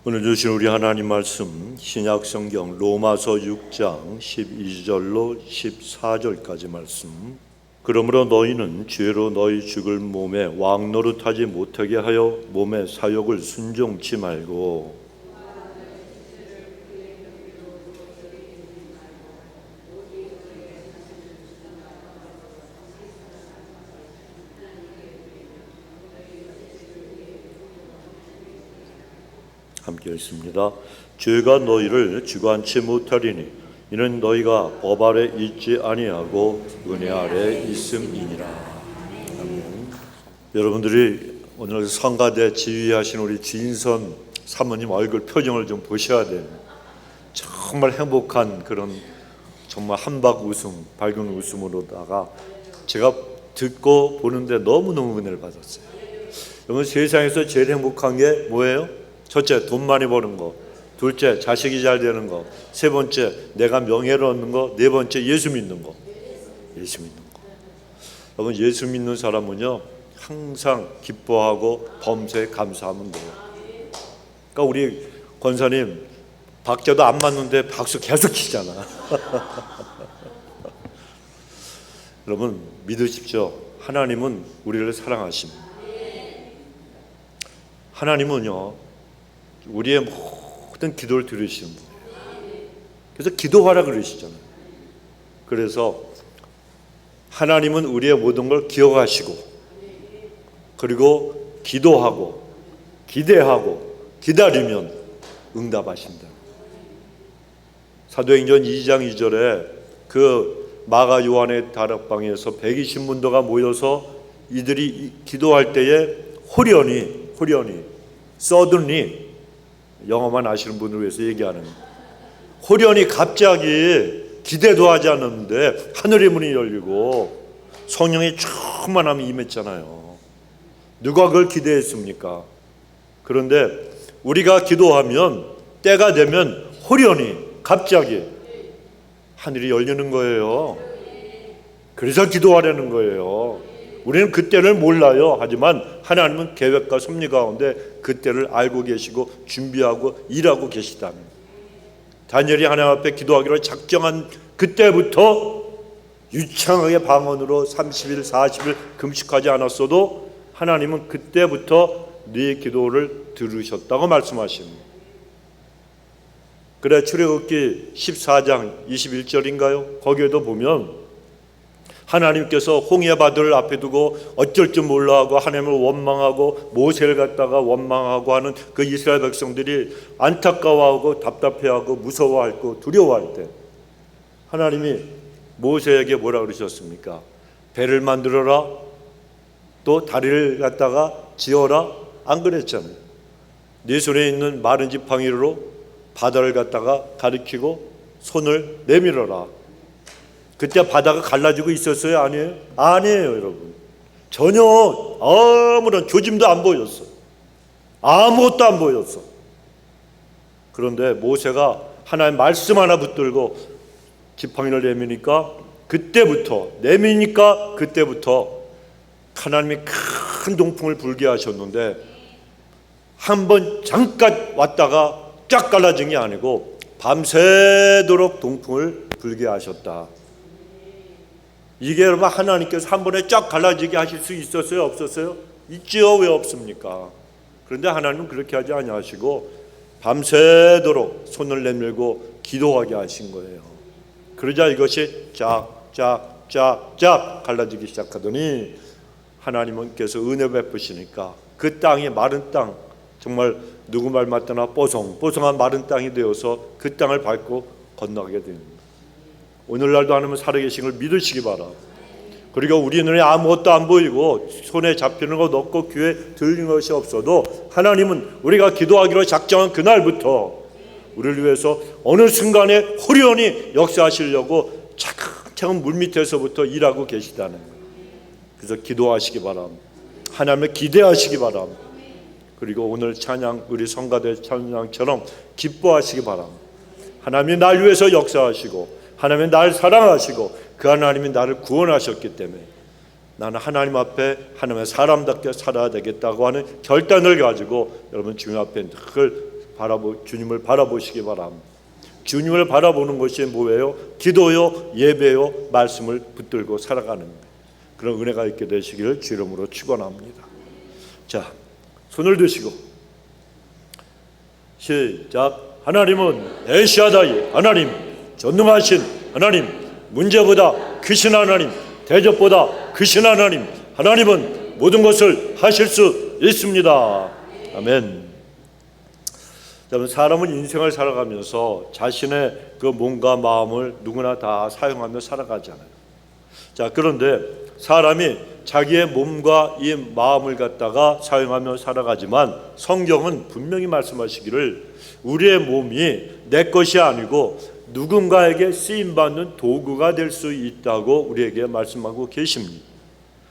오늘 주신 우리 하나님 말씀 신약 성경 로마서 6장 12절로 14절까지 말씀. 그러므로 너희는 죄로 너희 죽을 몸에 왕노릇하지 못하게 하여 몸의 사욕을 순종치 말고 함께 읽습니다. 죄가 너희를 주관치 못하리니 이는 너희가 법 아래 있지 아니하고 은혜 아래 있음이니라. 아멘. 여러분들이 오늘 성가대 지휘하신 우리 진선 사모님 얼굴 표정을 좀 보셔야 돼요. 정말 행복한 그런 정말 한박 웃음, 밝은 웃음으로다가 제가 듣고 보는데 너무너무 은혜를 받았어요. 여러분, 세상에서 제일 행복한 게 뭐예요? 첫째, 돈 많이 버는 거. 둘째, 자식이 잘 되는 거. 세 번째, 내가 명예를 얻는 거. 네 번째, 예수 믿는 거. 예수 믿는 거. 여러분, 예수 믿는 사람은요 항상 기뻐하고 범사에 감사하면 돼요. 그러니까 우리 권사님 박자도 안 맞는데 박수 계속 치잖아. 여러분, 믿으십시오. 하나님은 우리를 사랑하십니다. 하나님은요 우리의 모든 기도를 들으시는 분이에요. 그래서 기도하라 그러시잖아요. 그래서 하나님은 우리의 모든 걸 기억하시고, 그리고 기도하고 기대하고 기다리면 응답하신다. 사도행전 2장 2절에 그 마가 요한의 다락방에서 120문도가 모여서 이들이 기도할 때에 호련히 suddenly, 영어만 아시는 분을 위해서 얘기하는, 호련히 갑자기 기대도 하지 않았는데 하늘의 문이 열리고 성령의 충만함이 임했잖아요. 누가 그걸 기대했습니까? 그런데 우리가 기도하면 때가 되면 호련히 갑자기 하늘이 열리는 거예요. 그래서 기도하라는 거예요. 우리는 그때를 몰라요. 하지만 하나님은 계획과 섭리 가운데 그때를 알고 계시고 준비하고 일하고 계시다는, 다니엘이 하나님 앞에 기도하기로 작정한 그때부터 유창하게 방언으로 30일 40일 금식하지 않았어도 하나님은 그때부터 네 기도를 들으셨다고 말씀하십니다. 그래, 출애굽기 14장 21절인가요? 거기에도 보면 하나님께서 홍해 바다를 앞에 두고 어쩔 줄 몰라하고 하나님을 원망하고 모세를 갖다가 원망하고 하는 그 이스라엘 백성들이 안타까워하고 답답해하고 무서워하고 두려워할 때 하나님이 모세에게 뭐라 그러셨습니까? 배를 만들어라, 또 다리를 갖다가 지어라, 안 그랬잖아요. 네 손에 있는 마른 지팡이로 바다를 갖다가 가리키고 손을 내밀어라. 그때 바다가 갈라지고 있었어요? 아니에요? 아니에요, 여러분. 전혀 아무런 조짐도 안 보였어. 아무것도 안 보였어. 그런데 모세가 하나님 말씀 하나 붙들고 지팡이를 내미니까 그때부터 하나님이 큰 동풍을 불게 하셨는데, 한 번 잠깐 왔다가 쫙 갈라진 게 아니고 밤새도록 동풍을 불게 하셨다. 이게 여러분, 하나님께서 한 번에 쫙 갈라지게 하실 수 있었어요? 없었어요? 있지요. 왜 없습니까? 그런데 하나님은 그렇게 하지 아니하시고 밤새도록 손을 내밀고 기도하게 하신 거예요. 그러자 이것이 쫙 갈라지기 시작하더니 하나님께서 은혜 베푸시니까 그 땅이 마른 땅, 정말 누구 말 맞다나 뽀송뽀송한 마른 땅이 되어서 그 땅을 밟고 건너게 됩니다. 오늘날도 하나님은 살아계신 걸 믿으시기 바라. 그리고 우리 눈에 아무것도 안 보이고 손에 잡히는 것 없고 귀에 들리는 것이 없어도 하나님은 우리가 기도하기로 작정한 그날부터 우리를 위해서 어느 순간에 호련히 역사하시려고 차근차근 물밑에서부터 일하고 계시다는 거예요. 그래서 기도하시기 바랍니다. 하나님을 기대하시기 바랍니다. 그리고 오늘 찬양, 우리 성가대 찬양처럼 기뻐하시기 바랍니다. 하나님이 날 위해서 역사하시고 하나님이 날 사랑하시고 그 하나님이 나를 구원하셨기 때문에 나는 하나님 앞에 하나님의 사람답게 살아야 되겠다고 하는 결단을 가지고 여러분 주님 앞에 늘 주님을 바라보시기 바랍니다. 주님을 바라보는 것이 뭐예요? 기도요, 예배요, 말씀을 붙들고 살아가는 거예요. 그런 은혜가 있게 되시기를 주 이름으로 축원합니다. 자, 손을 드시고 시작. 하나님은 엘샤다이 하나님, 전능하신 하나님, 문제보다 크신 하나님, 대적보다 크신 하나님, 하나님은 모든 것을 하실 수 있습니다. 아멘. 사람은 인생을 살아가면서 자신의 그 몸과 마음을 누구나 다 사용하며 살아가잖아요. 자, 그런데 사람이 자기의 몸과 이 마음을 갖다가 사용하며 살아가지만 성경은 분명히 말씀하시기를 우리의 몸이 내 것이 아니고 누군가에게 쓰임받는 도구가 될 수 있다고 우리에게 말씀하고 계십니다.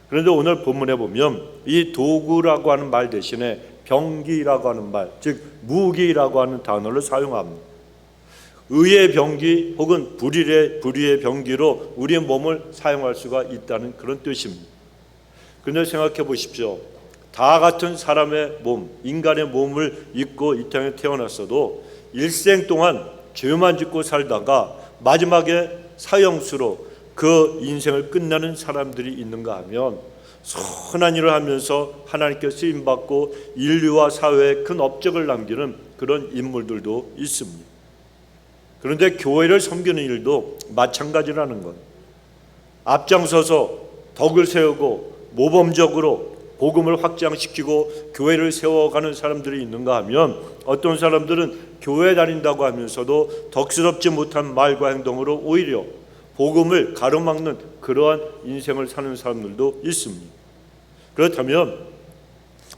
그런데 오늘 본문에 보면 이 도구라고 하는 말 대신에 병기라고 하는 말, 즉 무기라고 하는 단어를 사용합니다. 의의 병기 혹은 불의의 병기로 우리의 몸을 사용할 수가 있다는 그런 뜻입니다. 그런데 생각해 보십시오. 다 같은 사람의 몸, 인간의 몸을 입고 이 땅에 태어났어도 일생 동안 죄만 짓고 살다가 마지막에 사형수로 그 인생을 끝나는 사람들이 있는가 하면 선한 일을 하면서 하나님께 쓰임받고 인류와 사회에 큰 업적을 남기는 그런 인물들도 있습니다. 그런데 교회를 섬기는 일도 마찬가지라는 것. 앞장서서 덕을 세우고 모범적으로 복음을 확장시키고 교회를 세워가는 사람들이 있는가 하면 어떤 사람들은 교회 다닌다고 하면서도 덕스럽지 못한 말과 행동으로 오히려 복음을 가로막는 그러한 인생을 사는 사람들도 있습니다. 그렇다면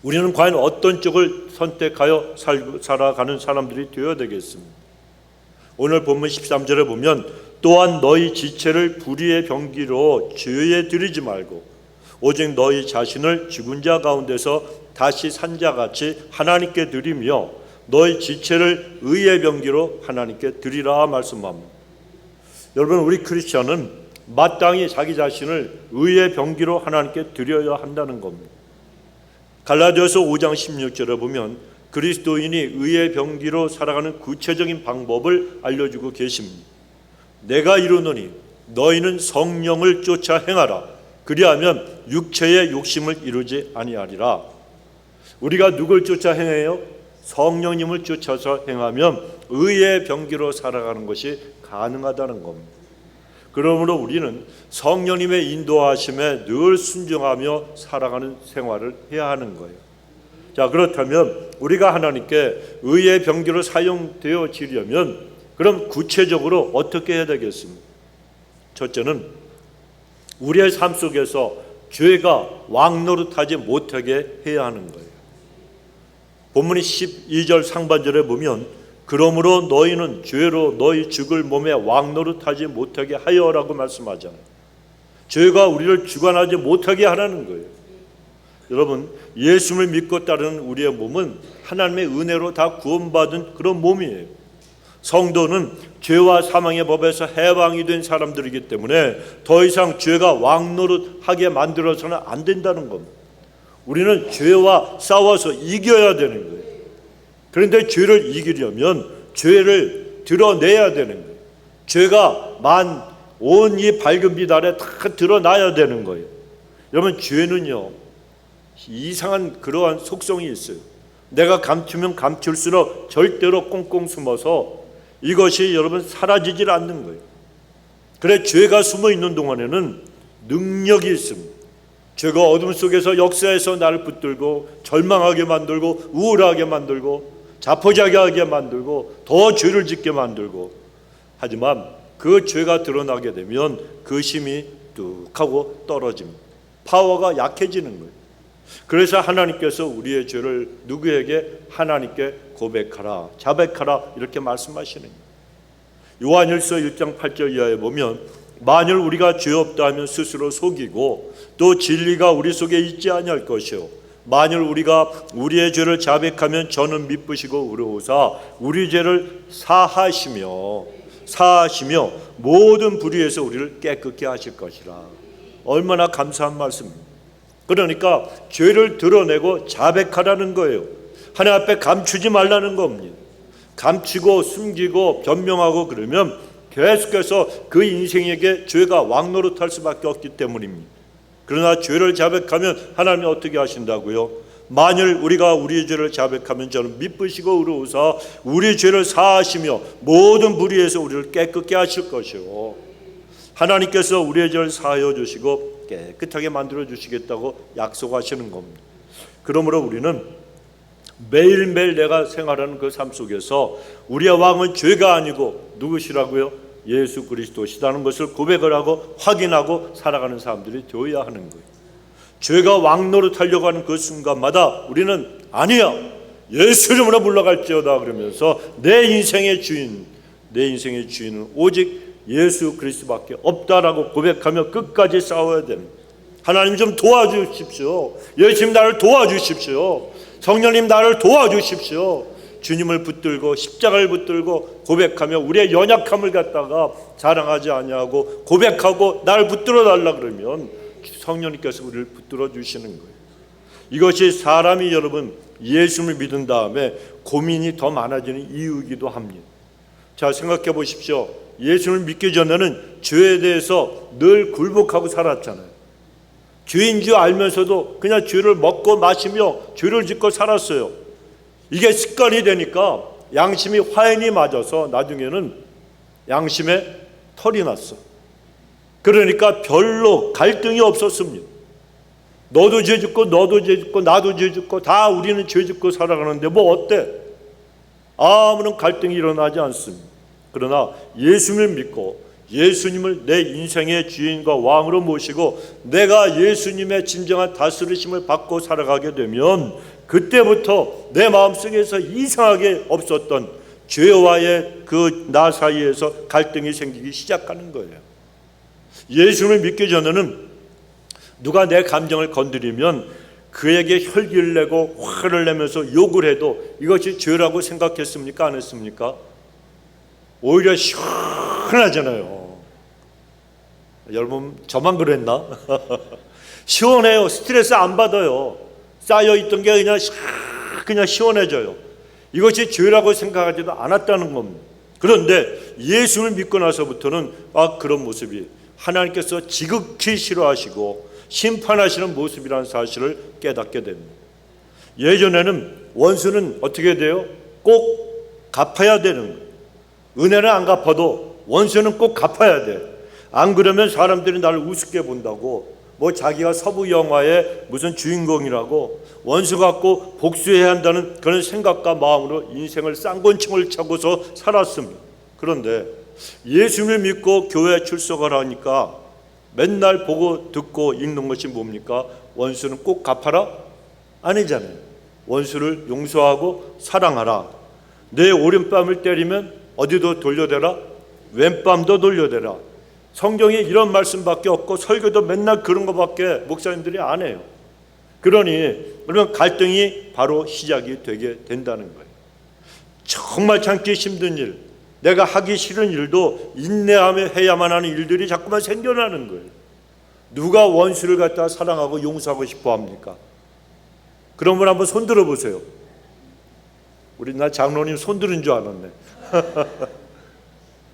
우리는 과연 어떤 쪽을 선택하여 살아가는 사람들이 되어야 되겠습니까? 오늘 본문 13절에 보면 또한 너희 지체를 불의의 병기로 죄에 들이지 말고 오직 너희 자신을 죽은 자 가운데서 다시 산 자같이 하나님께 드리며 너희 지체를 의의 병기로 하나님께 드리라 말씀합니다. 여러분, 우리 크리스천은 마땅히 자기 자신을 의의 병기로 하나님께 드려야 한다는 겁니다. 갈라디아서 5장 16절에 보면 그리스도인이 의의 병기로 살아가는 구체적인 방법을 알려주고 계십니다. 내가 이루노니 너희는 성령을 쫓아 행하라. 그리하면 육체의 욕심을 이루지 아니하리라. 우리가 누굴 쫓아 행해요? 성령님을 쫓아서 행하면 의의 병기로 살아가는 것이 가능하다는 겁니다. 그러므로 우리는 성령님의 인도하심에 늘 순종하며 살아가는 생활을 해야 하는 거예요. 자, 그렇다면 우리가 하나님께 의의 병기로 사용되어지려면 그럼 구체적으로 어떻게 해야 되겠습니까? 첫째는 우리의 삶 속에서 죄가 왕노릇하지 못하게 해야 하는 거예요. 본문이 12절 상반절에 보면 그러므로 너희는 죄로 너희 죽을 몸에 왕노릇하지 못하게 하여라고 말씀하잖아요. 죄가 우리를 주관하지 못하게 하라는 거예요. 여러분, 예수를 믿고 따르는 우리의 몸은 하나님의 은혜로 다 구원받은 그런 몸이에요. 성도는 죄와 사망의 법에서 해방이 된 사람들이기 때문에 더 이상 죄가 왕노릇하게 만들어서는 안 된다는 겁니다. 우리는 죄와 싸워서 이겨야 되는 거예요. 그런데 죄를 이기려면 죄를 드러내야 되는 거예요. 죄가 온 이 밝은 빛 아래 다 드러나야 되는 거예요. 여러분, 죄는요 이상한 그러한 속성이 있어요. 내가 감추면 감출수록 절대로 꽁꽁 숨어서 이것이 여러분 사라지질 않는 거예요. 그래, 죄가 숨어 있는 동안에는 능력이 있습니다. 죄가 어둠 속에서 역사해서 나를 붙들고 절망하게 만들고 우울하게 만들고 자포자기하게 만들고 더 죄를 짓게 만들고, 하지만 그 죄가 드러나게 되면 그 힘이 뚝 하고 떨어집니다. 파워가 약해지는 거예요. 그래서 하나님께서 우리의 죄를 누구에게? 하나님께 고백하라, 자백하라 이렇게 말씀하시는 거예요. 요한일서 1장 8절 이하에 보면 만일 우리가 죄 없다 하면 스스로 속이고 또 진리가 우리 속에 있지 아니할 것이요 만일 우리가 우리의 죄를 자백하면 저는 미쁘시고 의로우사 우리 죄를 사하시며 모든 불의에서 우리를 깨끗게 하실 것이라. 얼마나 감사한 말씀입니다. 그러니까 죄를 드러내고 자백하라는 거예요. 하나님 앞에 감추지 말라는 겁니다. 감추고 숨기고 변명하고 그러면 계속해서 그 인생에게 죄가 왕노릇할 수밖에 없기 때문입니다. 그러나 죄를 자백하면 하나님이 어떻게 하신다고요? 만일 우리가 우리의 죄를 자백하면 저는 미쁘시고 의로우사 우리 죄를 사하시며 모든 불의에서 우리를 깨끗게 하실 것이요, 하나님께서 우리의 죄를 사하여 주시고 깨끗하게 만들어 주시겠다고 약속하시는 겁니다. 그러므로 우리는 매일매일 내가 생활하는 그 삶 속에서 우리의 왕은 죄가 아니고 누구시라고요? 예수 그리스도시라는 것을 고백을 하고 확인하고 살아가는 사람들이 되어야 하는 거예요. 죄가 왕노릇하려고 하는 그 순간마다 우리는 아니야, 예수 이름으로 물러갈지어다 그러면서 내 인생의 주인은 오직 예수 그리스도밖에 없다라고 고백하며 끝까지 싸워야 됩니다. 하나님 좀 도와주십시오. 예수님 나를 도와주십시오. 성령님 나를 도와주십시오. 주님을 붙들고 십자가를 붙들고 고백하며 우리의 연약함을 갖다가 자랑하지 아니하고 고백하고 나를 붙들어 달라 그러면 성령님께서 우리를 붙들어 주시는 거예요. 이것이 사람이 여러분 예수를 믿은 다음에 고민이 더 많아지는 이유이기도 합니다. 자, 생각해 보십시오. 예수를 믿기 전에는 죄에 대해서 늘 굴복하고 살았잖아요. 죄인 줄 알면서도 그냥 죄를 먹고 마시며 죄를 짓고 살았어요. 이게 습관이 되니까 양심이 화인이 맞아서 나중에는 양심에 털이 났어. 그러니까 별로 갈등이 없었습니다. 너도 죄 짓고 너도 죄 짓고 나도 죄 짓고 다 우리는 죄 짓고 살아가는데 뭐 어때? 아무런 갈등이 일어나지 않습니다. 그러나 예수님을 믿고 예수님을 내 인생의 주인과 왕으로 모시고 내가 예수님의 진정한 다스리심을 받고 살아가게 되면 그때부터 내 마음속에서 이상하게 없었던 죄와의 그 나 사이에서 갈등이 생기기 시작하는 거예요. 예수를 믿기 전에는 누가 내 감정을 건드리면 그에게 혈기를 내고 화를 내면서 욕을 해도 이것이 죄라고 생각했습니까? 안 했습니까? 오히려 시원하잖아요. 여러분 저만 그랬나? 시원해요. 스트레스 안 받아요. 쌓여있던 게 그냥 시원해져요. 이것이 죄라고 생각하지도 않았다는 겁니다. 그런데 예수를 믿고 나서부터는 그런 모습이 하나님께서 지극히 싫어하시고 심판하시는 모습이라는 사실을 깨닫게 됩니다. 예전에는 원수는 어떻게 돼요? 꼭 갚아야 되는 거예요. 은혜는 안 갚아도 원수는 꼭 갚아야 돼. 안 그러면 사람들이 나를 우습게 본다고, 뭐 자기가 서부 영화의 무슨 주인공이라고 원수 갖고 복수해야 한다는 그런 생각과 마음으로 인생을 쌍권층을 차고서 살았습니다. 그런데 예수님을 믿고 교회에 출석을 하니까 맨날 보고 듣고 읽는 것이 뭡니까? 원수는 꼭 갚아라? 아니잖아요. 원수를 용서하고 사랑하라. 내 오른뺨을 때리면 어디도 돌려대라? 왼뺨도 돌려대라. 성경에 이런 말씀밖에 없고 설교도 맨날 그런 것밖에 목사님들이 안 해요. 그러면 갈등이 바로 시작이 되게 된다는 거예요. 정말 참기 힘든 일, 내가 하기 싫은 일도 인내하며 해야만 하는 일들이 자꾸만 생겨나는 거예요. 누가 원수를 갖다 사랑하고 용서하고 싶어 합니까? 그런 분 한번 손 들어보세요. 우리 나 장로님 손 들은 줄 알았네.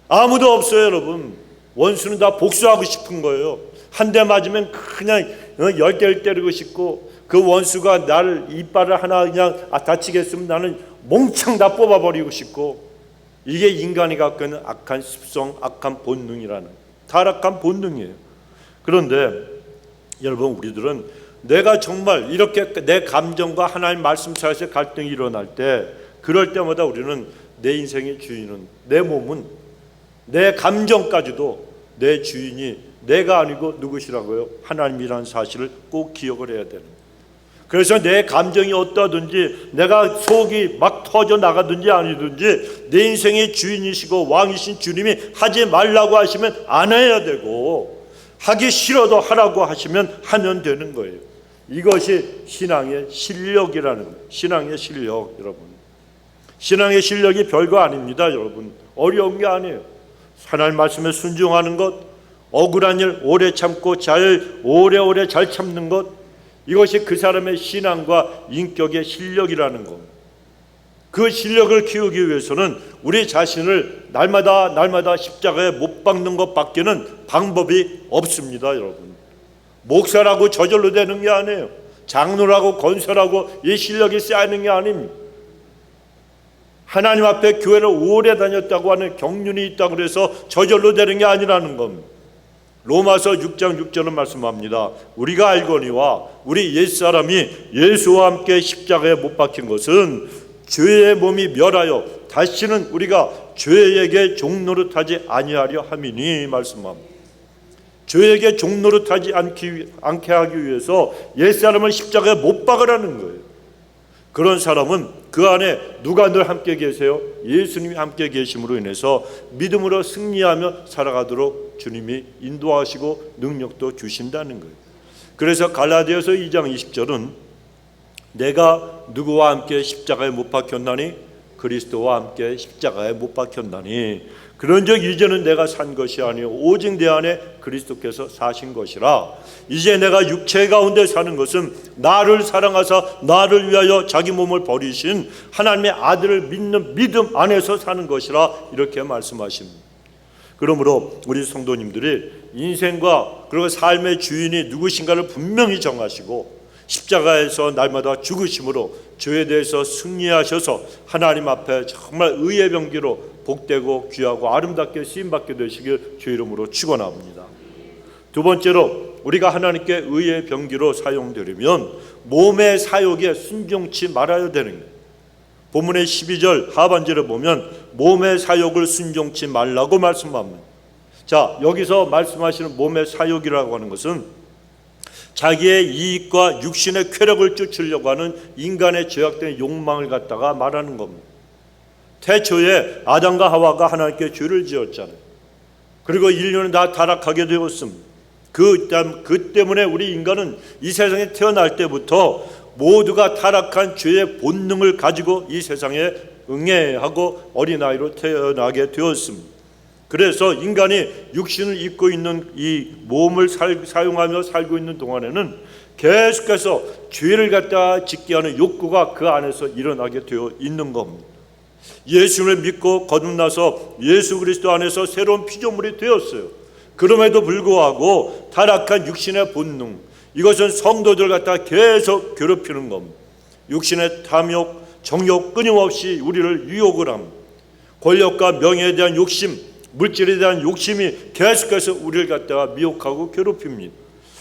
아무도 없어요. 여러분, 원수는 다 복수하고 싶은 거예요. 한 대 맞으면 그냥 10대를 때리고 싶고, 그 원수가 나를 이빨을 하나 그냥 다치게 했으면 나는 몽창 다 뽑아버리고 싶고, 이게 인간이 갖고 있는 악한 습성, 악한 본능이라는, 타락한 본능이에요. 그런데 여러분, 우리들은 내가 정말 이렇게 내 감정과 하나님 말씀 사이에서 갈등이 일어날 때, 그럴 때마다 우리는 내 인생의 주인은, 내 몸은, 내 감정까지도 내 주인이 내가 아니고 누구시라고요? 하나님이라는 사실을 꼭 기억을 해야 되는 거예요. 그래서 내 감정이 어떠든지, 내가 속이 막 터져 나가든지 아니든지, 내 인생의 주인이시고 왕이신 주님이 하지 말라고 하시면 안 해야 되고, 하기 싫어도 하라고 하시면 하면 되는 거예요. 이것이 신앙의 실력이라는 거예요. 신앙의 실력, 여러분. 신앙의 실력이 별거 아닙니다, 여러분. 어려운 게 아니에요. 하나님 말씀에 순종하는 것, 억울한 일 오래 참고 오래오래 잘 참는 것, 이것이 그 사람의 신앙과 인격의 실력이라는 겁니다. 그 실력을 키우기 위해서는 우리 자신을 날마다 십자가에 못 박는 것밖에는 방법이 없습니다. 여러분, 목사라고 저절로 되는 게 아니에요. 장로라고 건설하고 이 실력이 쌓이는 게 아닙니다. 하나님 앞에 교회를 오래 다녔다고 하는 경륜이 있다고 해서 저절로 되는 게 아니라는 겁니다. 로마서 6장 6절은 말씀합니다. 우리가 알거니와 우리 옛사람이 예수와 함께 십자가에 못 박힌 것은 죄의 몸이 멸하여 다시는 우리가 죄에게 종노릇하지 아니하려 함이니 말씀합니다. 죄에게 종노릇하지 않게 하기 위해서 옛사람을 십자가에 못 박으라는 거예요. 그런 사람은 그 안에 누가 늘 함께 계세요? 예수님이 함께 계심으로 인해서 믿음으로 승리하며 살아가도록 주님이 인도하시고 능력도 주신다는 거예요. 그래서 갈라디아서 2장 20절은 내가 누구와 함께 십자가에 못 박혔나니 그리스도와 함께 십자가에 못 박혔나니 그런즉 이제는 내가 산 것이 아니요 오직 내 안에 그리스도께서 사신 것이라. 이제 내가 육체 가운데 사는 것은 나를 사랑하사 나를 위하여 자기 몸을 버리신 하나님의 아들을 믿는 믿음 안에서 사는 것이라 이렇게 말씀하십니다. 그러므로 우리 성도님들이 인생과 그리고 삶의 주인이 누구신가를 분명히 정하시고 십자가에서 날마다 죽으심으로 죄에 대해서 승리하셔서 하나님 앞에 정말 의의 병기로 복되고 귀하고 아름답게 쓰임받게 되시길 주 이름으로 축원합니다. 두 번째로 우리가 하나님께 의의 병기로 사용되려면 몸의 사욕에 순종치 말아야 되는 거예요. 본문의 12절 하반절에 보면 몸의 사욕을 순종치 말라고 말씀합니다. 자, 여기서 말씀하시는 몸의 사욕이라고 하는 것은 자기의 이익과 육신의 쾌락을 쫓으려고 하는 인간의 죄악된 욕망을 갖다가 말하는 겁니다. 태초에 아담과 하와가 하나님께 죄를 지었잖아요. 그리고 인류는 다 타락하게 되었습니다. 그 때문에 우리 인간은 이 세상에 태어날 때부터 모두가 타락한 죄의 본능을 가지고 이 세상에 응애하고 어린아이로 태어나게 되었습니다. 그래서 인간이 육신을 입고 있는 이 몸을 사용하며 살고 있는 동안에는 계속해서 죄를 갖다 짓게 하는 욕구가 그 안에서 일어나게 되어 있는 겁니다. 예수를 믿고 거듭나서 예수 그리스도 안에서 새로운 피조물이 되었어요. 그럼에도 불구하고 타락한 육신의 본능, 이것은 성도들 갖다 계속 괴롭히는 겁니다. 육신의 탐욕, 정욕 끊임없이 우리를 유혹을 합니다. 권력과 명예에 대한 욕심, 물질에 대한 욕심이 계속해서 우리를 갖다가 미혹하고 괴롭힙니다.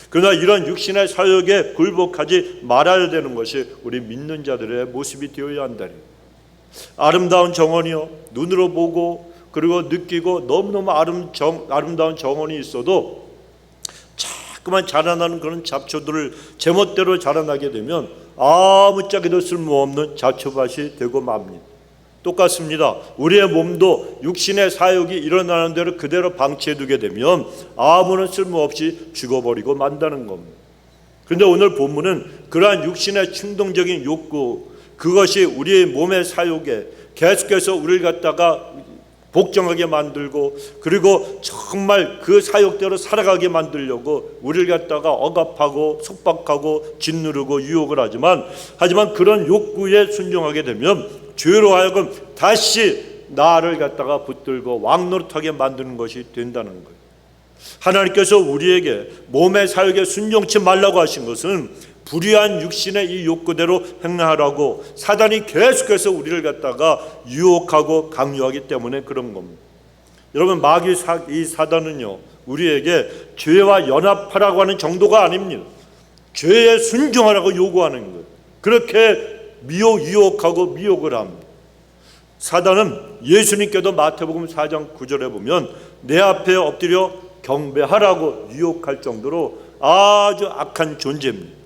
그러나 이런 육신의 사욕에 굴복하지 말아야 되는 것이 우리 믿는 자들의 모습이 되어야 한다. 아름다운 정원이요, 눈으로 보고 그리고 느끼고 너무너무 아름다운 정원이 있어도 자꾸만 자라나는 그런 잡초들을 제멋대로 자라나게 되면 아무짝에도 쓸모없는 잡초밭이 되고 맙니다. 똑같습니다. 우리의 몸도 육신의 사욕이 일어나는 대로 그대로 방치해두게 되면 아무런 쓸모없이 죽어버리고 만다는 겁니다. 그런데 오늘 본문은 그러한 육신의 충동적인 욕구, 그것이 우리의 몸의 사욕에 계속해서 우리를 갖다가 복종하게 만들고 그리고 정말 그 사욕대로 살아가게 만들려고 우리를 갖다가 억압하고 속박하고 짓누르고 유혹을 하지만 그런 욕구에 순종하게 되면 죄로 하여금 다시 나를 갖다가 붙들고 왕노릇하게 만드는 것이 된다는 거예요. 하나님께서 우리에게 몸의 사욕에 순종치 말라고 하신 것은 불의한 육신의 이 욕구대로 행하라고 사단이 계속해서 우리를 갖다가 유혹하고 강요하기 때문에 그런 겁니다. 여러분, 이 사단은요, 우리에게 죄와 연합하라고 하는 정도가 아닙니다. 죄에 순종하라고 요구하는 거예요. 그렇게 유혹하고 미혹을 합니다. 사단은 예수님께도 마태복음 4장 9절에 보면 내 앞에 엎드려 경배하라고 유혹할 정도로 아주 악한 존재입니다.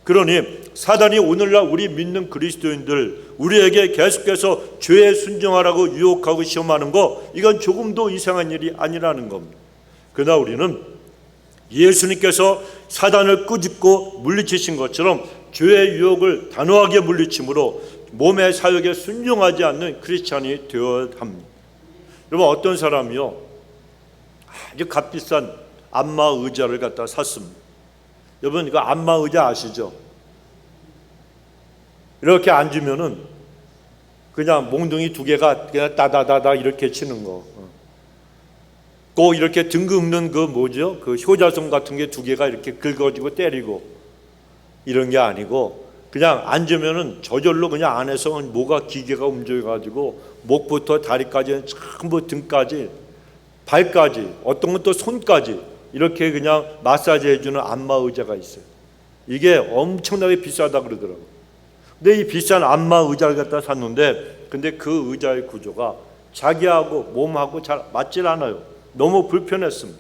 그러니 사단이 오늘날 우리 믿는 그리스도인들 우리에게 계속해서 죄에 순종하라고 유혹하고 시험하는 거, 이건 조금도 이상한 일이 아니라는 겁니다. 그러나 우리는 예수님께서 사단을 꾸짖고 물리치신 것처럼 죄의 유혹을 단호하게 물리침으로 몸의 사욕에 순종하지 않는 크리스찬이 되어야 합니다. 여러분, 어떤 사람이요, 아주 값비싼 안마 의자를 갖다 샀습니다. 여러분, 이거 안마 의자 아시죠? 이렇게 앉으면은 그냥 몽둥이 두 개가 그냥 따다다다 이렇게 치는 거. 꼭 이렇게 등 긁는 그 뭐죠? 그 효자손 같은 게 두 개가 이렇게 긁어지고 때리고 이런 게 아니고 그냥 앉으면은 저절로 그냥 안에서 뭐가 기계가 움직여가지고 목부터 다리까지 전부 등까지 발까지 어떤 것도 손까지 이렇게 그냥 마사지 해주는 안마 의자가 있어요. 이게 엄청나게 비싸다 그러더라고요. 근데 이 비싼 안마 의자를 갖다 샀는데 근데 그 의자의 구조가 자기하고 몸하고 잘 맞질 않아요. 너무 불편했습니다.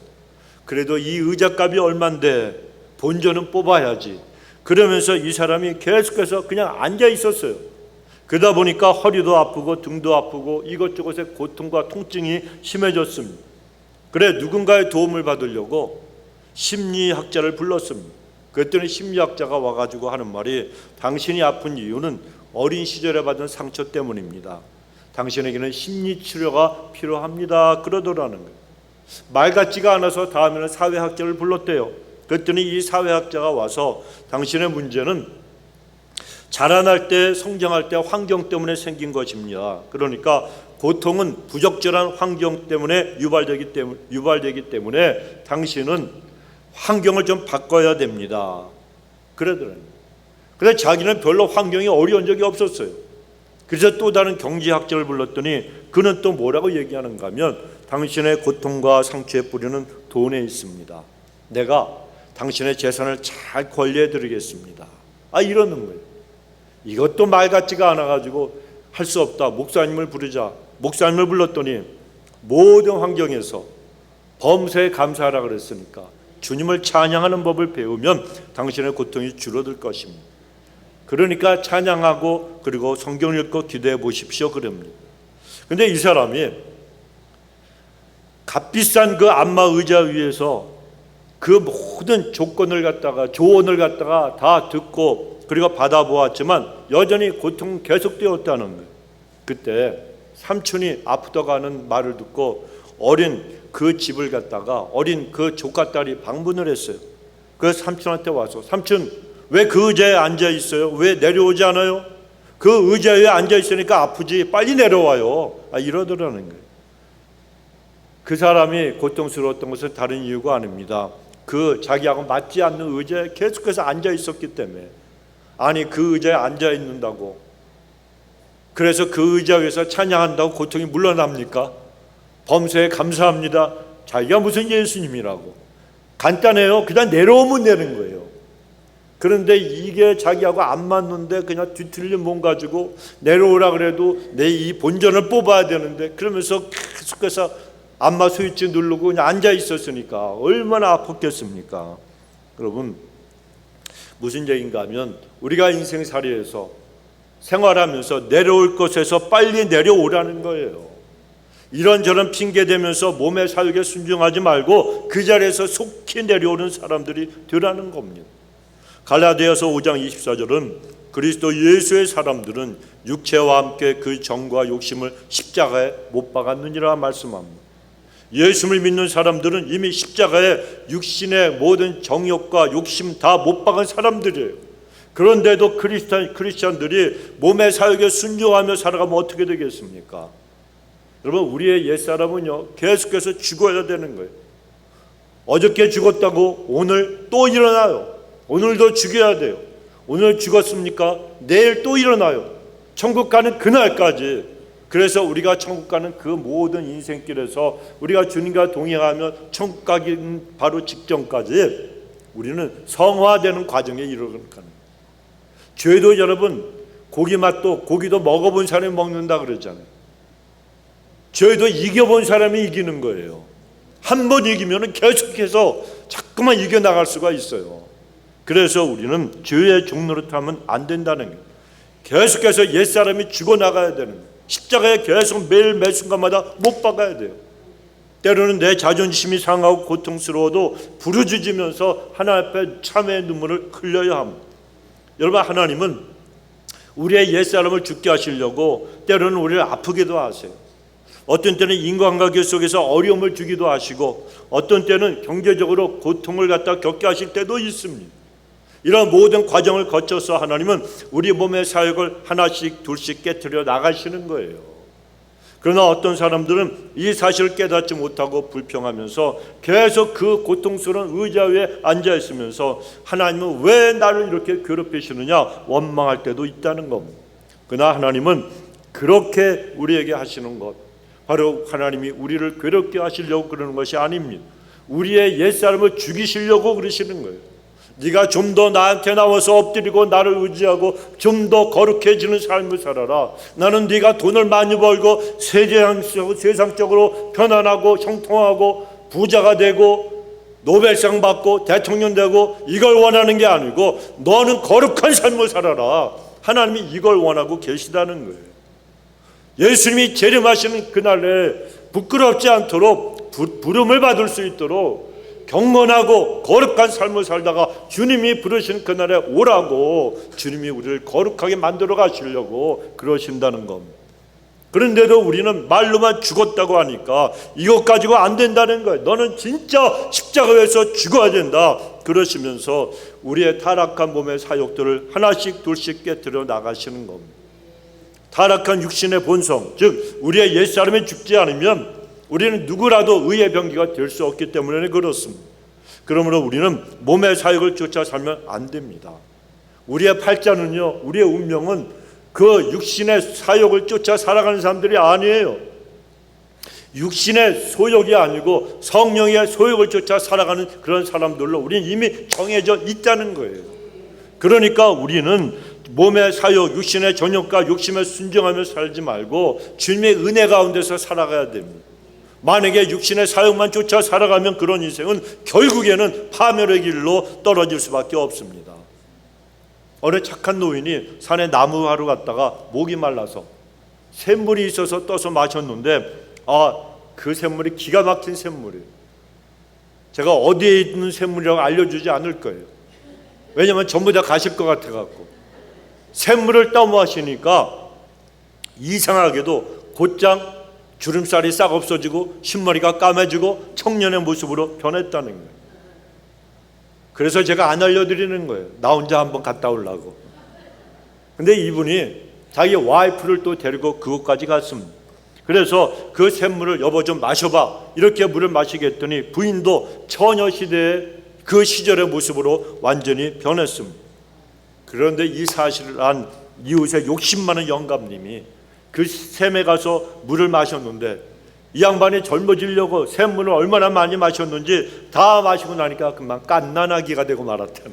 그래도 이 의자값이 얼만데 본전은 뽑아야지. 그러면서 이 사람이 계속해서 그냥 앉아 있었어요. 그러다 보니까 허리도 아프고 등도 아프고 이것저것의 고통과 통증이 심해졌습니다. 그래 누군가의 도움을 받으려고 심리학자를 불렀습니다. 그랬더니 심리학자가 와가지고 하는 말이 당신이 아픈 이유는 어린 시절에 받은 상처 때문입니다. 당신에게는 심리치료가 필요합니다. 그러더라는 거예요. 말 같지가 않아서 다음에는 사회학자를 불렀대요. 그랬더니 이 사회학자가 와서 당신의 문제는 자라날 때 성장할 때 환경 때문에 생긴 것입니다. 그러니까 고통은 부적절한 환경 때문에 유발되기 때문에 당신은 환경을 좀 바꿔야 됩니다. 그러더라고요. 근데 자기는 별로 환경이 어려운 적이 없었어요. 그래서 또 다른 경제학자를 불렀더니 그는 또 뭐라고 얘기하는가 하면 당신의 고통과 상처의 뿌리는 돈에 있습니다. 내가 당신의 재산을 잘 관리해 드리겠습니다. 이러는 거예요. 이것도 말 같지가 않아가지고 할 수 없다. 목사님을 부르자. 목사님을 불렀더니 모든 환경에서 범사에 감사하라 그랬으니까 주님을 찬양하는 법을 배우면 당신의 고통이 줄어들 것입니다. 그러니까 찬양하고 그리고 성경 읽고 기도해 보십시오 그럽니다. 근데 이 사람이 값비싼 그 안마 의자 위에서 그 모든 조건을 갖다가 조언을 갖다가 다 듣고 그리고 받아보았지만 여전히 고통은 계속되었다는 거예요. 그때 삼촌이 아프다고 하는 말을 듣고 어린 그 집을 갖다가 어린 그 조카딸이 방문을 했어요. 그 삼촌한테 와서 삼촌 왜 그 의자에 앉아 있어요? 왜 내려오지 않아요? 그 의자에 앉아 있으니까 아프지 빨리 내려와요. 이러더라는 거예요. 그 사람이 고통스러웠던 것은 다른 이유가 아닙니다. 그 자기하고 맞지 않는 의자에 계속해서 앉아 있었기 때문에 아니 그 의자에 앉아 있는다고 그래서 그 의자 위에서 찬양한다고 고통이 물러납니까? 범사에 감사합니다. 자기가 무슨 예수님이라고 간단해요. 그냥 내려오면 되는 거예요. 그런데 이게 자기하고 안 맞는데 그냥 뒤틀린 몸 가지고 내려오라 그래도 내 이 본전을 뽑아야 되는데 그러면서 계속해서 안마 스위치 누르고 그냥 앉아 있었으니까 얼마나 아팠겠습니까? 여러분 무슨 얘기인가 하면 우리가 인생살이에서 생활하면서 내려올 것에서 빨리 내려오라는 거예요. 이런저런 핑계 대면서 몸의 사육에 순종하지 말고 그 자리에서 속히 내려오는 사람들이 되라는 겁니다. 갈라디아서 5장 24절은 그리스도 예수의 사람들은 육체와 함께 그 정과 욕심을 십자가에 못 박았느니라 말씀합니다. 예수를 믿는 사람들은 이미 십자가에 육신의 모든 정욕과 욕심 다 못 박은 사람들이에요. 그런데도 크리스찬들이 몸의 사역에 순종하며 살아가면 어떻게 되겠습니까? 여러분 우리의 옛사람은요 계속해서 죽어야 되는 거예요. 어저께 죽었다고 오늘 또 일어나요. 오늘도 죽여야 돼요. 오늘 죽었습니까? 내일 또 일어나요. 천국 가는 그날까지. 그래서 우리가 천국 가는 그 모든 인생길에서 우리가 주님과 동행하며 천국 가기 바로 직전까지 우리는 성화되는 과정에 이르는 거예요. 죄도 여러분 고기 맛도 고기도 먹어본 사람이 먹는다 그러잖아요. 죄도 이겨본 사람이 이기는 거예요. 한 번 이기면 계속해서 자꾸만 이겨나갈 수가 있어요. 그래서 우리는 죄의 종노릇하면 안 된다는 거예요. 계속해서 옛사람이 죽어나가야 되는 거예요. 십자가에 계속 매일 매 순간마다 못 박아야 돼요. 때로는 내 자존심이 상하고 고통스러워도 부르짖으면서 하나님 앞에 참회의 눈물을 흘려야 합니다. 여러분 하나님은 우리의 옛사람을 죽게 하시려고 때로는 우리를 아프게도 하세요. 어떤 때는 인간관계 속에서 어려움을 주기도 하시고 어떤 때는 경제적으로 고통을 갖다 겪게 하실 때도 있습니다. 이런 모든 과정을 거쳐서 하나님은 우리 몸의 사역을 하나씩 둘씩 깨트려 나가시는 거예요. 그러나 어떤 사람들은 이 사실을 깨닫지 못하고 불평하면서 계속 그 고통스러운 의자 위에 앉아 있으면서 하나님은 왜 나를 이렇게 괴롭히시느냐 원망할 때도 있다는 겁니다. 그러나 하나님은 그렇게 우리에게 하시는 것, 바로 하나님이 우리를 괴롭게 하시려고 그러는 것이 아닙니다. 우리의 옛사람을 죽이시려고 그러시는 거예요. 네가 좀 더 나한테 나와서 엎드리고 나를 의지하고 좀 더 거룩해지는 삶을 살아라. 나는 네가 돈을 많이 벌고 세상적으로 편안하고 형통하고 부자가 되고 노벨상 받고 대통령 되고 이걸 원하는 게 아니고 너는 거룩한 삶을 살아라. 하나님이 이걸 원하고 계시다는 거예요. 예수님이 재림하시는 그날에 부끄럽지 않도록 부름을 받을 수 있도록 경건하고 거룩한 삶을 살다가 주님이 부르신 그날에 오라고 주님이 우리를 거룩하게 만들어 가시려고 그러신다는 겁니다. 그런데도 우리는 말로만 죽었다고 하니까 이것 가지고 안 된다는 거예요. 너는 진짜 십자가에서 죽어야 된다 그러시면서 우리의 타락한 몸의 사욕들을 하나씩 둘씩 깨뜨려 나가시는 겁니다. 타락한 육신의 본성, 즉 우리의 옛사람이 죽지 않으면 우리는 누구라도 의의 병기가 될 수 없기 때문에 그렇습니다. 그러므로 우리는 몸의 사욕을 쫓아 살면 안 됩니다. 우리의 팔자는요, 우리의 운명은 그 육신의 사욕을 쫓아 살아가는 사람들이 아니에요. 육신의 소욕이 아니고 성령의 소욕을 쫓아 살아가는 그런 사람들로 우리는 이미 정해져 있다는 거예요. 그러니까 우리는 몸의 사욕, 육신의 정욕과 욕심에 순종하며 살지 말고 주님의 은혜 가운데서 살아가야 됩니다. 만약에 육신의 사욕만 쫓아 살아가면 그런 인생은 결국에는 파멸의 길로 떨어질 수밖에 없습니다. 어느 착한 노인이 산에 나무하러 갔다가 목이 말라서 샘물이 있어서 떠서 마셨는데 그 샘물이 기가 막힌 샘물이에요. 제가 어디에 있는 샘물이라고 알려주지 않을 거예요. 왜냐하면 전부 다 가실 것 같아갖고. 샘물을 떠마시니까 이상하게도 곧장 주름살이 싹 없어지고 흰머리가 까매지고 청년의 모습으로 변했다는 거예요. 그래서 제가 안 알려드리는 거예요. 나 혼자 한번 갔다 오려고. 근데 이분이 자기 와이프를 또 데리고 그곳까지 갔습니다. 그래서 그 샘물을 여보 좀 마셔봐 이렇게 물을 마시게 했더니 부인도 처녀 시대의 그 시절의 모습으로 완전히 변했습니다. 그런데 이 사실을 안 이웃의 욕심 많은 영감님이 그 샘에 가서 물을 마셨는데 이 양반이 젊어지려고 샘물을 얼마나 많이 마셨는지 다 마시고 나니까 금방 갓난아기가 되고 말았다는.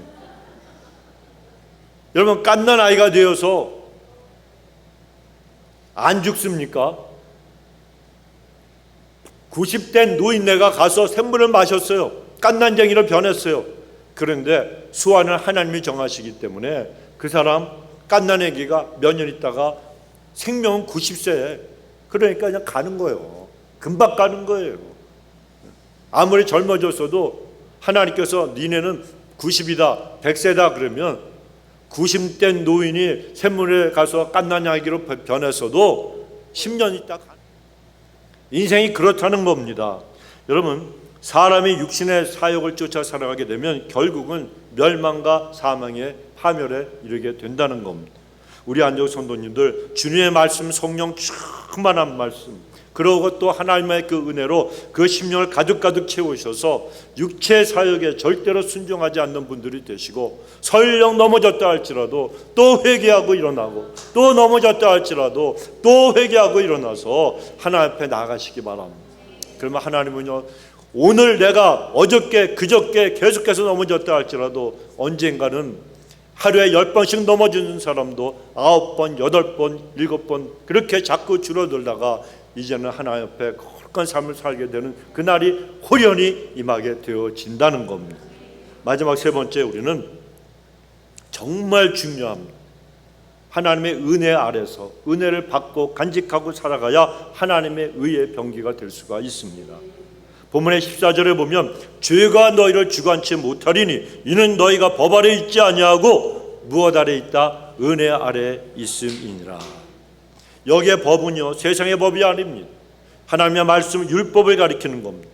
여러분, 갓난아이가 되어서 안 죽습니까? 90대 노인네가 가서 샘물을 마셨어요. 갓난쟁이로 변했어요. 그런데 수완을 하나님이 정하시기 때문에 그 사람 갓난아기가 몇 년 있다가 생명은 90세에 그러니까 그냥 가는 거예요. 금방 가는 거예요. 아무리 젊어졌어도 하나님께서 니네는 90이다 100세다 그러면 90대 노인이 샘물에 가서 갓난아기로 변했어도 10년 있다 가는 인생이 그렇다는 겁니다. 여러분, 사람이 육신의 사욕을 쫓아 살아가게 되면 결국은 멸망과 사망의 파멸에 이르게 된다는 겁니다. 우리 안적 성도님들, 주님의 말씀, 성령 충만한 말씀, 그러고 또 하나님의 그 은혜로 그 심령을 가득가득 채우셔서 육체 사역에 절대로 순종하지 않는 분들이 되시고 설령 넘어졌다 할지라도 또 회개하고 일어나고 또 넘어졌다 할지라도 또 회개하고 일어나서 하나님 앞에 나아가시기 바랍니다. 그러면 하나님은요, 오늘 내가 어저께 그저께 계속해서 넘어졌다 할지라도 언젠가는 하루에 10번씩 넘어지는 사람도 9번, 8번, 7번 그렇게 자꾸 줄어들다가 이제는 하나님 앞에 거룩한 삶을 살게 되는 그날이 호련히 임하게 되어진다는 겁니다. 마지막 세 번째, 우리는 정말 중요합니다. 하나님의 은혜 아래서 은혜를 받고 간직하고 살아가야 하나님의 의의 병기가 될 수가 있습니다. 본문의 14절에 보면 죄가 너희를 주관치 못하리니 이는 너희가 법 아래 있지 아니하고 무엇 아래 있다? 은혜 아래 있음이니라. 여기에 법은요, 세상의 법이 아닙니다. 하나님의 말씀 율법을 가리키는 겁니다.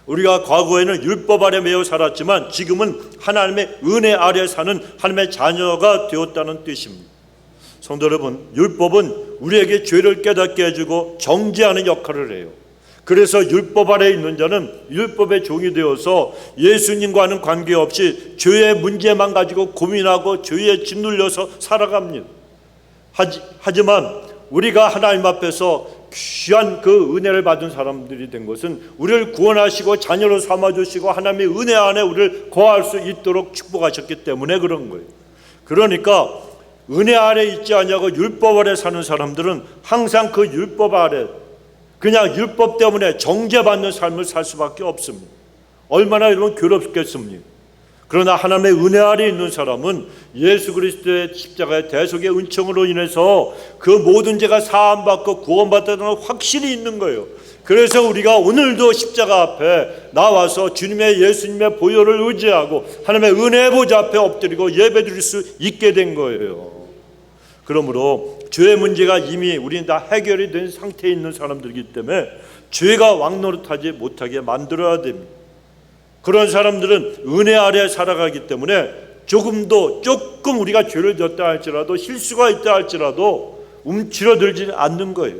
우리가 과거에는 율법 아래 매여 살았지만 지금은 하나님의 은혜 아래 사는 하나님의 자녀가 되었다는 뜻입니다. 성도 여러분, 율법은 우리에게 죄를 깨닫게 해주고 정죄하는 역할을 해요. 그래서 율법 아래 있는 자는 율법의 종이 되어서 예수님과는 관계없이 죄의 문제만 가지고 고민하고 죄에 짓눌려서 살아갑니다. 하지만 우리가 하나님 앞에서 귀한 그 은혜를 받은 사람들이 된 것은 우리를 구원하시고 자녀로 삼아주시고 하나님의 은혜 안에 우리를 거할 수 있도록 축복하셨기 때문에 그런 거예요. 그러니까 은혜 아래 있지 않냐고 율법 아래 사는 사람들은 항상 그 율법 아래 그냥 율법 때문에 정죄받는 삶을 살 수밖에 없습니다. 얼마나 여러분 괴롭겠습니까? 그러나 하나님의 은혜 아래 있는 사람은 예수 그리스도의 십자가의 대속의 은총으로 인해서 그 모든 죄가 사함받고 구원받았다는 확신이 있는 거예요. 그래서 우리가 오늘도 십자가 앞에 나와서 주님의 예수님의 보혈을 의지하고 하나님의 은혜의 보좌 앞에 엎드리고 예배드릴 수 있게 된 거예요. 그러므로 죄의 문제가 이미 우리는 다 해결이 된 상태에 있는 사람들이기 때문에 죄가 왕노릇하지 못하게 만들어야 됩니다. 그런 사람들은 은혜 아래 살아가기 때문에 조금 우리가 죄를 졌다 할지라도 실수가 있다 할지라도 움츠러들지 않는 거예요.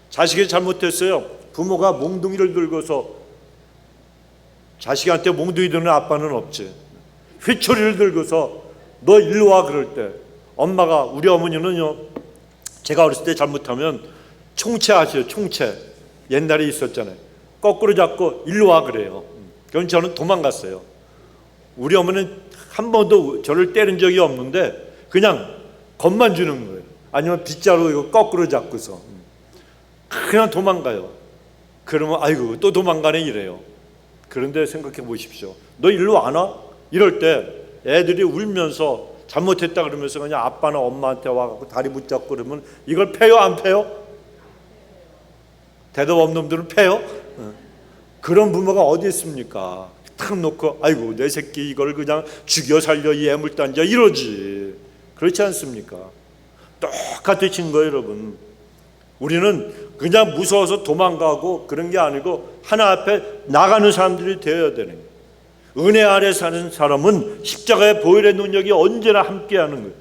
자식이 잘못했어요. 부모가 몽둥이를 들고서 자식한테 몽둥이 드는 아빠는 없지. 휘초리를 들고서 너 일로 와 그럴 때 엄마가 우리 어머니는요 제가 어렸을 때 잘못하면 총채 아시죠? 총채 옛날에 있었잖아요. 거꾸로 잡고 일로 와 그래요. 그럼 저는 도망갔어요. 우리 어머니는 한 번도 저를 때린 적이 없는데 그냥 겁만 주는 거예요. 아니면 빗자루 이거 거꾸로 잡고서 그냥 도망가요. 그러면 아이고 또 도망가네 이래요. 그런데 생각해 보십시오. 너 일로 안 와? 이럴 때 애들이 울면서 잘못했다 그러면서 그냥 아빠나 엄마한테 와갖고 다리 붙잡고 그러면 이걸 패요 안 패요? 대답 없는 놈들은 패요? 그런 부모가 어디 있습니까? 탁 놓고 아이고 내 새끼 이걸 그냥 죽여 살려 이 애물단자 이러지. 그렇지 않습니까? 똑같으신 거예요 여러분. 우리는 그냥 무서워서 도망가고 그런 게 아니고 하나 앞에 나가는 사람들이 되어야 되는 거예요. 은혜 아래 사는 사람은 십자가의 보혈의 능력이 언제나 함께하는 거예요.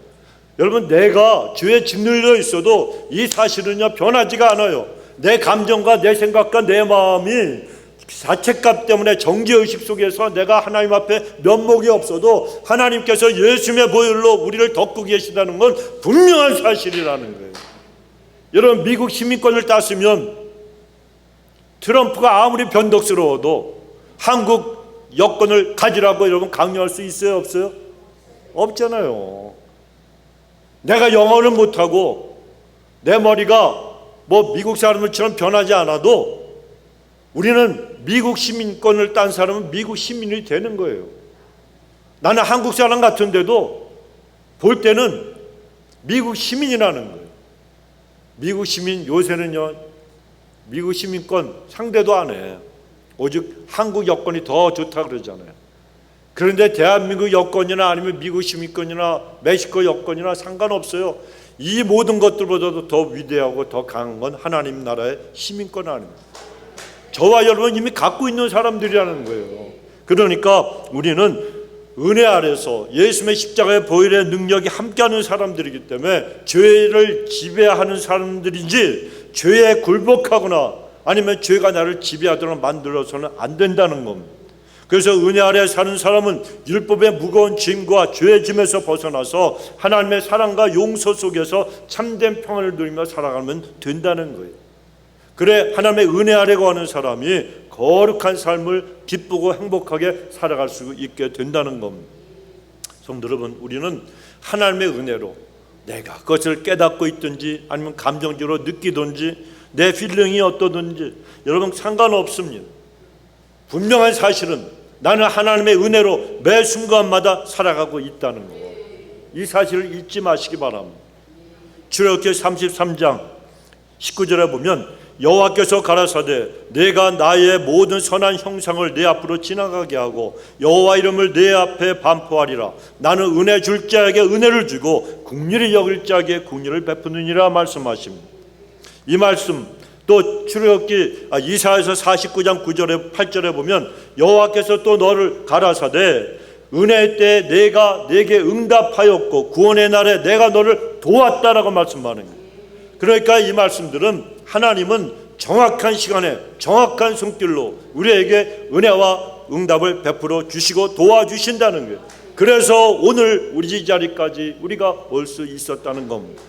여러분 내가 죄에 짓눌려 있어도 이 사실은요 변하지가 않아요. 내 감정과 내 생각과 내 마음이 자책감 때문에 정죄의식 속에서 내가 하나님 앞에 면목이 없어도 하나님께서 예수님의 보혈로 우리를 덮고 계시다는 건 분명한 사실이라는 거예요. 여러분 미국 시민권을 땄으면 트럼프가 아무리 변덕스러워도 한국 여권을 가지라고 여러분 강요할 수 있어요 없어요? 없잖아요. 내가 영어를 못하고 내 머리가 뭐 미국 사람들처럼 변하지 않아도 우리는 미국 시민권을 딴 사람은 미국 시민이 되는 거예요. 나는 한국 사람 같은데도 볼 때는 미국 시민이라는 거예요. 미국 시민 요새는요 미국 시민권 상대도 안 해. 오직 한국 여권이 더 좋다 그러잖아요. 그런데 대한민국 여권이나 아니면 미국 시민권이나 멕시코 여권이나 상관없어요. 이 모든 것들보다도 더 위대하고 더 강한 건 하나님 나라의 시민권 아닙니다. 저와 여러분 이미 갖고 있는 사람들이라는 거예요. 그러니까 우리는 은혜 아래서 예수님의 십자가의 보혈의 능력이 함께하는 사람들이기 때문에 죄를 지배하는 사람들인지 죄에 굴복하거나 아니면 죄가 나를 지배하도록 만들어서는 안 된다는 겁니다. 그래서 은혜 아래 사는 사람은 율법의 무거운 짐과 죄의 짐에서 벗어나서 하나님의 사랑과 용서 속에서 참된 평안을 누리며 살아가면 된다는 거예요. 그래 하나님의 은혜 아래 거하는 사람이 거룩한 삶을 기쁘고 행복하게 살아갈 수 있게 된다는 겁니다. 성도 여러분, 우리는 하나님의 은혜로 내가 그것을 깨닫고 있든지 아니면 감정적으로 느끼든지 내 필링이 어떠든지 여러분 상관없습니다. 분명한 사실은 나는 하나님의 은혜로 매 순간마다 살아가고 있다는 거. 이 사실을 잊지 마시기 바랍니다. 출애굽기 33장 19절에 보면 여호와께서 가라사대 내가 나의 모든 선한 형상을 내 앞으로 지나가게 하고 여호와 이름을 내 앞에 반포하리라. 나는 은혜 줄 자에게 은혜를 주고 긍휼히 여길 자에게 긍휼을 베푸느니라 말씀하십니다. 이 말씀 또 출애굽기 이사야서 49장 9절에 8절에 보면 여호와께서 또 너를 가라사대 은혜의 때에 내가 내게 응답하였고 구원의 날에 내가 너를 도왔다라고 말씀하는 거예요. 그러니까 이 말씀들은 하나님은 정확한 시간에 정확한 손길로 우리에게 은혜와 응답을 베풀어 주시고 도와주신다는 거예요. 그래서 오늘 우리 이 자리까지 우리가 올 수 있었다는 겁니다.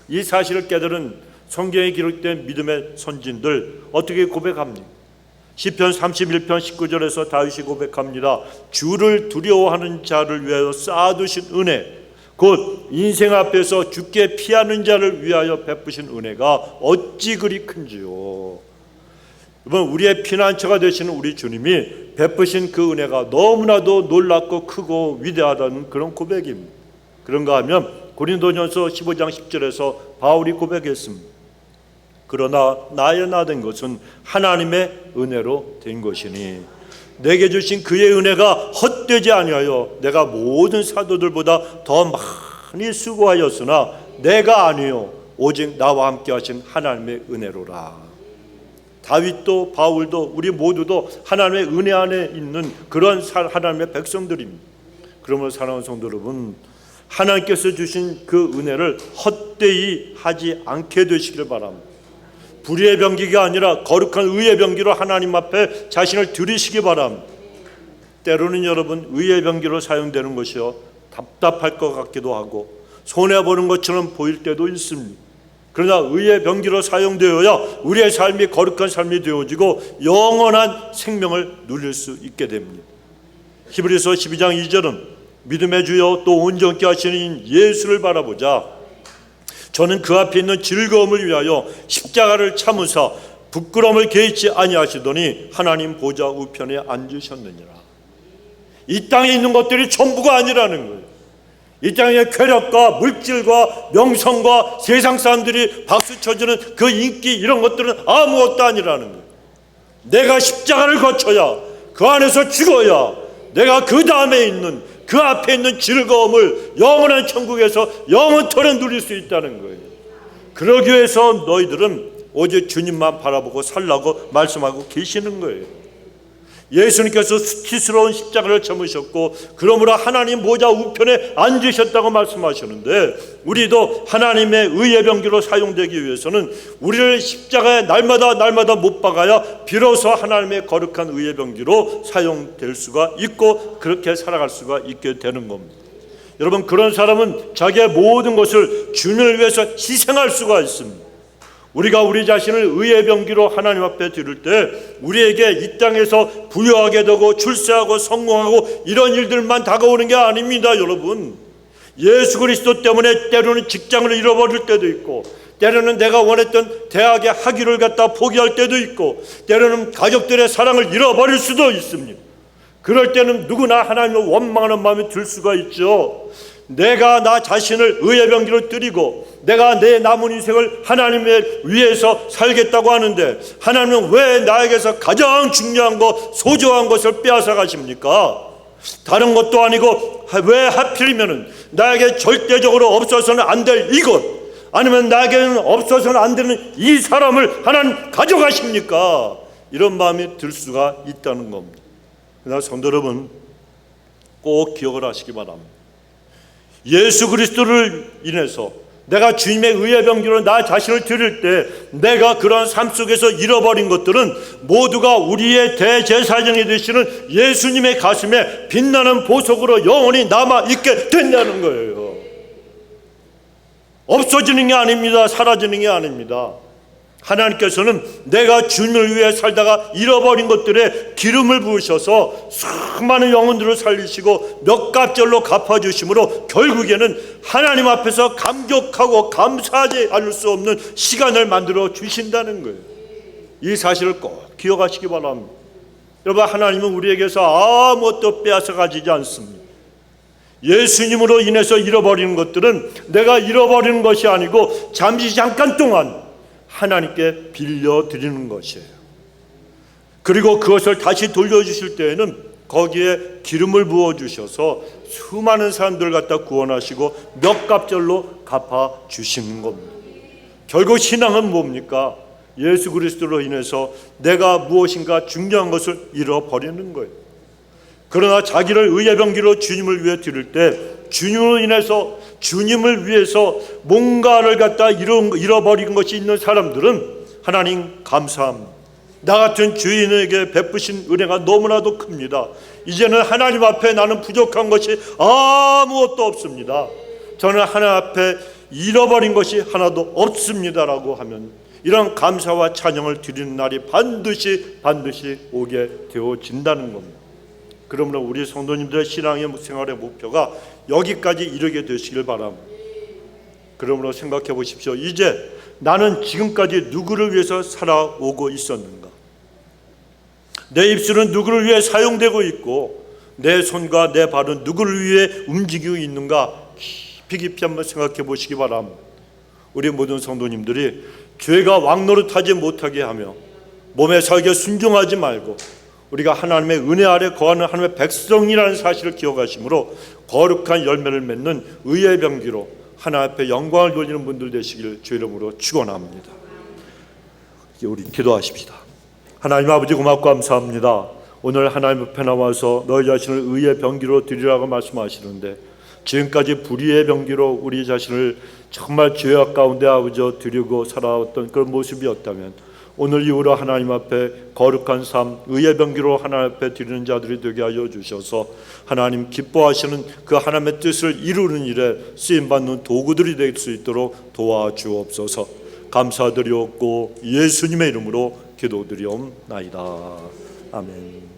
이 사실을 깨달은 성경에 기록된 믿음의 선진들 어떻게 고백합니까? 시편 31편 19절에서 다윗이 고백합니다. 주를 두려워하는 자를 위하여 쌓아두신 은혜, 곧 인생 앞에서 죽게 피하는 자를 위하여 베푸신 은혜가 어찌 그리 큰지요. 이번 우리의 피난처가 되시는 우리 주님이 베푸신 그 은혜가 너무나도 놀랍고 크고 위대하다는 그런 고백입니다. 그런가 하면 고린도전서 15장 10절에서 바울이 고백했습니다. 그러나 나의 나 된 것은 하나님의 은혜로 된 것이니 내게 주신 그의 은혜가 헛되지 아니하여 내가 모든 사도들보다 더 많이 수고하였으나 내가 아니요 오직 나와 함께 하신 하나님의 은혜로라. 다윗도 바울도 우리 모두도 하나님의 은혜 안에 있는 그런 하나님의 백성들입니다. 그러므로 사랑하는 성도 여러분, 하나님께서 주신 그 은혜를 헛되이 하지 않게 되시길 바랍니다. 불의의 병기가 아니라 거룩한 의의 병기로 하나님 앞에 자신을 드리시기 바랍니다. 때로는 여러분 의의 병기로 사용되는 것이요 답답할 것 같기도 하고 손해보는 것처럼 보일 때도 있습니다. 그러나 의의 병기로 사용되어야 우리의 삶이 거룩한 삶이 되어지고 영원한 생명을 누릴 수 있게 됩니다. 히브리서 12장 2절은 믿음의 주여 또 온전케 하시는 예수를 바라보자 저는 그 앞에 있는 즐거움을 위하여 십자가를 참으사 부끄러움을 개의치 아니하시더니 하나님 보좌 우편에 앉으셨느니라. 이 땅에 있는 것들이 전부가 아니라는 거예요. 이 땅의 쾌락과 물질과 명성과 세상 사람들이 박수 쳐주는 그 인기 이런 것들은 아무것도 아니라는 거예요. 내가 십자가를 거쳐야 그 안에서 죽어야 내가 그 다음에 있는 그 앞에 있는 즐거움을 영원한 천국에서 영원토록 누릴 수 있다는 거예요. 그러기 위해서 너희들은 오직 주님만 바라보고 살라고 말씀하고 계시는 거예요. 예수님께서 수치스러운 십자가를 참으셨고 그러므로 하나님 보좌 우편에 앉으셨다고 말씀하시는데 우리도 하나님의 의의 병기로 사용되기 위해서는 우리를 십자가에 날마다 못 박아야 비로소 하나님의 거룩한 의의 병기로 사용될 수가 있고 그렇게 살아갈 수가 있게 되는 겁니다. 여러분 그런 사람은 자기의 모든 것을 주님을 위해서 희생할 수가 있습니다. 우리가 우리 자신을 의의 병기로 하나님 앞에 드릴 때 우리에게 이 땅에서 부유하게 되고 출세하고 성공하고 이런 일들만 다가오는 게 아닙니다. 여러분 예수 그리스도 때문에 때로는 직장을 잃어버릴 때도 있고 때로는 내가 원했던 대학의 학위를 갖다 포기할 때도 있고 때로는 가족들의 사랑을 잃어버릴 수도 있습니다. 그럴 때는 누구나 하나님을 원망하는 마음이 들 수가 있죠. 내가 나 자신을 의의 병기로 드리고 내가 내 남은 인생을 하나님을 위해서 살겠다고 하는데 하나님은 왜 나에게서 가장 중요한 것 소중한 것을 빼앗아 가십니까? 다른 것도 아니고 왜 하필이면 나에게 절대적으로 없어서는 안 될 이것 아니면 나에게는 없어서는 안 되는 이 사람을 하나님 가져가십니까? 이런 마음이 들 수가 있다는 겁니다. 그러나 성도 여러분 꼭 기억을 하시기 바랍니다. 예수 그리스도를 인해서 내가 주님의 의의 병기로 나 자신을 드릴 때 내가 그런 삶 속에서 잃어버린 것들은 모두가 우리의 대제사장이 되시는 예수님의 가슴에 빛나는 보석으로 영원히 남아있게 된다는 거예요. 없어지는 게 아닙니다. 사라지는 게 아닙니다. 하나님께서는 내가 주님을 위해 살다가 잃어버린 것들에 기름을 부으셔서 수많은 영혼들을 살리시고 몇 갑절로 갚아주심으로 결국에는 하나님 앞에서 감격하고 감사하지 않을 수 없는 시간을 만들어 주신다는 거예요. 이 사실을 꼭 기억하시기 바랍니다. 여러분 하나님은 우리에게서 아무것도 빼앗아 가지지 않습니다. 예수님으로 인해서 잃어버리는 것들은 내가 잃어버리는 것이 아니고 잠시 잠깐 동안 하나님께 빌려드리는 것이에요. 그리고 그것을 다시 돌려주실 때에는 거기에 기름을 부어주셔서 수많은 사람들을 갖다 구원하시고 몇 갑절로 갚아주시는 겁니다. 결국 신앙은 뭡니까? 예수 그리스도로 인해서 내가 무엇인가 중요한 것을 잃어버리는 거예요. 그러나 자기를 의의 병기로 주님을 위해 드릴 때 주님으로 인해서 주님을 위해서 뭔가를 갖다 잃어버린 것이 있는 사람들은 하나님 감사합니다. 나 같은 주인에게 베푸신 은혜가 너무나도 큽니다. 이제는 하나님 앞에 나는 부족한 것이 아무것도 없습니다. 저는 하나님 앞에 잃어버린 것이 하나도 없습니다라고 하면 이런 감사와 찬양을 드리는 날이 반드시 오게 되어진다는 겁니다. 그러므로 우리 성도님들의 신앙의 생활의 목표가 여기까지 이르게 되시길 바랍니다. 그러므로 생각해 보십시오. 이제 나는 지금까지 누구를 위해서 살아오고 있었는가? 내 입술은 누구를 위해 사용되고 있고 내 손과 내 발은 누구를 위해 움직이고 있는가? 깊이 한번 생각해 보시기 바랍니다. 우리 모든 성도님들이 죄가 왕노릇하지 못하게 하며 몸의 살게 순종하지 말고 우리가 하나님의 은혜 아래 거하는 하나님의 백성이라는 사실을 기억하심으로 거룩한 열매를 맺는 의의 병기로 하나님 앞에 영광을 돌리는 분들 되시길 주 이름으로 축원합니다. 우리 기도하십시다. 하나님 아버지 고맙고 감사합니다. 오늘 하나님 앞에 나와서 너희 자신을 의의 병기로 드리라고 말씀하시는데 지금까지 불의의 병기로 우리 자신을 정말 죄악 가운데 아버지 드리고 살아왔던 그런 모습이었다면 오늘 이후로 하나님 앞에 거룩한 삶 의의 병기로 하나님 앞에 드리는 자들이 되게 하여 주셔서 하나님 기뻐하시는 그 하나님의 뜻을 이루는 일에 쓰임받는 도구들이 될 수 있도록 도와주옵소서. 감사드리옵고 예수님의 이름으로 기도드리옵나이다. 아멘.